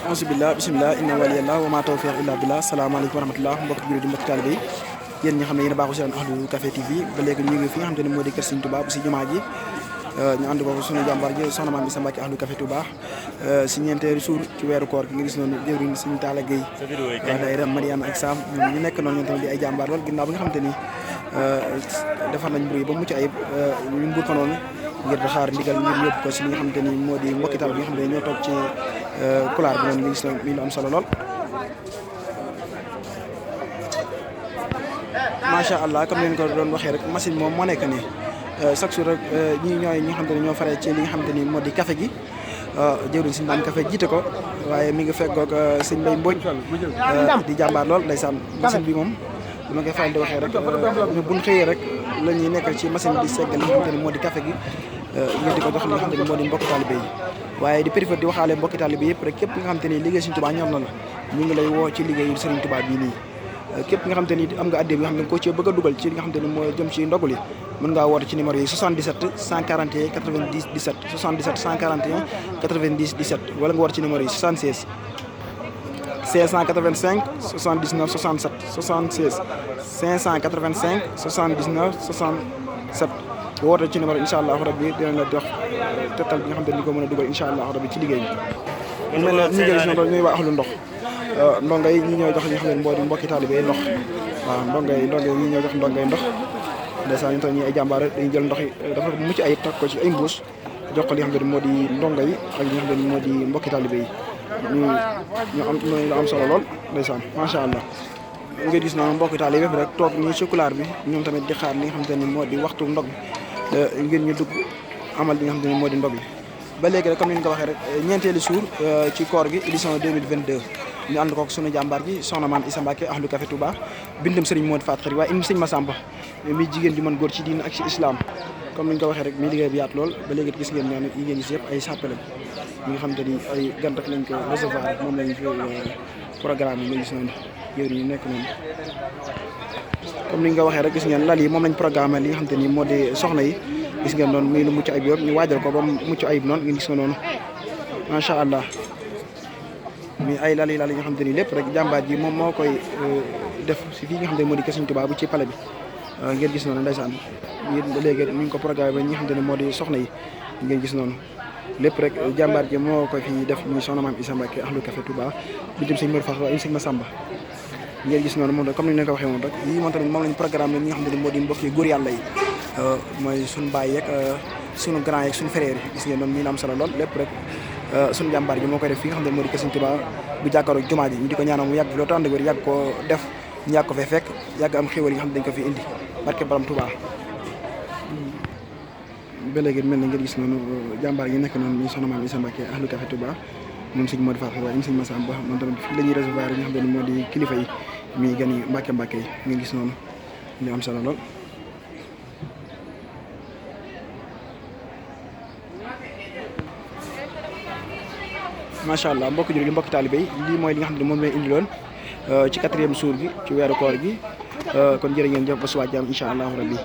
auzu billah bismillah inna waliyallah wa ma tawfiq illa billah salaamaaleykum wa rahmatullah mbokki jullit di mbokki taalibe yi yéen ñi xam ne yéen a baaxu seen Ahlu Café TV ba léegi ñu ngi fi nga xam te ne moo di kër Sëriñ Touba bu si jumaa ji ñu ànd ko suñu jàmbaar ji soxna Maam Issa Mbacke Ahlu Café Touba si ñeenteelu suur ci weeru koor gi nga gis noonu jëwriñ Sëriñ Talla Gueye daayira Mariama ak Sam ñu nekk noonu ñoom tamit di ay jàmbaar lool ginnaaw bi nga xam te ni defar nañ mbir yi ba mucc ayib ñu mbur ko noonu ngir di xaar ndigal ngir yóbbu ko si li nga xam te ni moo di mbokki taal bi nga xam ne ñoo toog ci kulaar bi noonu mi ngi gis mi lu am solo lool macha allah comme leen ko doon waxee rek machine moom moo nekk nii chaque jour rek ñi nga xam te ne ñoo faree ci li nga xam te ni moo di café gi jëwriñ Sëñ Dame Café jiite ko waaye mi ngi fekkoog Sëñ Mbay Mbodj di jàmbaar lool ndeysaan machine bi moom dama koy faral di waxee rek ñu buñ xëyee rek la ñuy nekk ci machine di seggal li nga xam te ne moo di café gi ngir di ko jox li nga xam te ne moo di mbokki taalibe yi waaye di préfère di waxaale mbokki taalibe yëpp rek képp nga xam te ni liggéey Sëriñ Touba ñor na la ñu ngi lay woo ci liggéeyu Sëriñ Touba bii nii képp nga xam te ni am nga addee bi nga xam ne ko ci bëgg a dugal ci li nga xam te ni mooy jëm ci ndogul yi mën ngaa woote ci numéro yi 77 141 90 17 77 141 90 17 wala nga woote ci numéro yi 76 585 79 67 76 585 79 67 woote ci numéro incha allah rabbi dinañ la jox tettal bi nga xam te ni ko mën a dugal incha allah rabbi ci liggéey bi mel na ñu gis ñoom ñuy waa Ahlu ndox ndongo yi ñi ñoo jox li nga xam ne moo di mbokki taalibe ndox waaw ndongo yi ñi ñoo jox ndongo yi ndox ndeysaan ñu tax ñi ay jàmbaar dañuy jël ndox yi dafa mucc ayib takk ko ci ay mbuus jox ko li nga xam ne moo di ndongo yi ak li nga xam ne moo di mbokki taalibe yi ñu am solo lool ndeysaan macha allah nga gis noonu mbokki taalibe bi rek toog nii ci couloir bi ñoom tamit di xaar li nga xam ne moo di waxtu ndog ngir ñu dugg amal li nga xam ne moo di ndog yi ba léegi rek comme ni ñu ko waxee rek ñeenteelu suur ci koor gi édition 2022 ñu ànd kook sunu jàmbaar ji soxna Maam Issa Mbacke Ahlu Café Touba bindam Serigne Modou Fatou Khari waaye indi Serigne Massamba mi jigéen ju mën góor ci diin ak ci islam comme ni ñu ko waxee rek mi liggéey bi yaatu lool ba léegi gis ngeen ñoom yi ngeen gis yëpp ay sàppale ñi nga xam te ni ay gan rek lañ ko recevoir moom lañ fi programme yi nga gis noonu yooyu ñu nekk noonu comme ni ñu ko waxee rek gis ngeen lal yi moom lañ programme li nga xam te ni moo di soxna yi gis ngeen noonu muy lu mucc ayib yëpp ñu waajal ko ba mu mucc ayib noonu ngeen gis ko noonu macha allah mi ay lal yi nga xam te ni lépp rek jàmbaar ji moom moo koy def si fii nga xam te ne moo di kër Sëriñ Touba bu ci pale bi ngeen gis noonu ndeysaan ba léegi ñu ngi ko programme ba ñi nga xam te ne moo di soxna yi ngeen gis noonu lépp rek jàmbaar ji moo koy fi def muy soxna Maam Issa Mbacke Ahlu Café Touba bi dem sëñ Mor Fax waaye sëñ Massamba ngeen gis noonu moom rek comme ni ñu leen ko waxee moom rek lii moom tamit moom lañ programme ñi nga xam te ne moo di mbokk yi góor yàlla yi mooy suñu baay yeeg suñu grand yeeg suñu frère yi gis ngeen noonu ñu am solo lool lépp rek suñu jàmbaar ji moo koy def fi nga xam ne moo di kër Sëriñ Touba bu jàkkaaroo jumaa ji ñu di ko ñaanal mu yàgg fi loolu tànn wér yàgg ko def ñu yàgg ko fee fekk yàgg am xéwal yi nga xam ne dañ ko fi indi barke borom Touba ba léegi mel na ngeen gis noonu jàmbaar yi nekk noonu ñu soxna Maam Issa Mbacke Ahlu Café Touba moom sëñ Modou Fatou waaye sëñ Massamba moom tamit fii la ñuy recevoir yi nga xam ne moo di kilifa yi mi gan yi Mbacke yi ngeen gis noonu ñu am solo lool macha allah mbokki jullit yi mbokki taalibe yi lii mooy li nga xam ne moom lay indiloon ci 4e suur gi ci weeru koor gi kon jërë ngeen jëf ba suba jàmm incha allahu rabbi